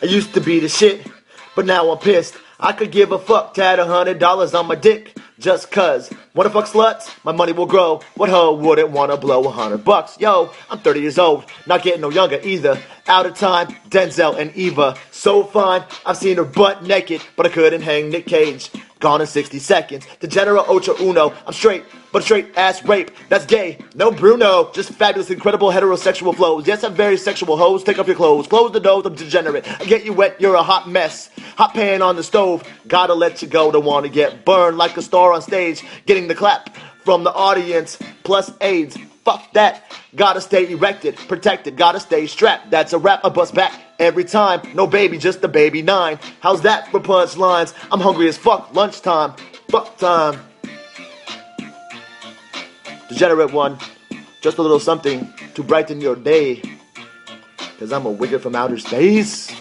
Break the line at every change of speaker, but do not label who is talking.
I used to be the shit, but now I'm pissed. I could give a fuck, tad $100 on my dick, just cuz. Wanna fuck sluts? My money will grow. What hoe wouldn't wanna blow $100? Yo, I'm 30 years old, not getting no younger either. Out of time, Denzel and Eva, so fine. I've seen her butt naked, but I couldn't hang Nick Cage. Gone in 60 seconds. Degenera Ocho Uno. I'm straight, but straight ass rape. That's gay. No Bruno. Just fabulous, incredible heterosexual flows. Yes, I'm very sexual hoes. Take off your clothes. Close the doors. I'm degenerate. I get you wet. You're a hot mess. Hot pan on the stove. Gotta let you go. Don't wanna get burned like a star on stage. Getting the clap from the audience. Plus AIDS. Fuck that. Gotta stay erected, protected, gotta stay strapped. That's a rap, I bust back every time. No baby, just a baby 9. How's that for punchlines? I'm hungry as fuck, lunchtime, fuck time. Degenerate one, just a little something to brighten your day. Cause I'm a wigger from outer space.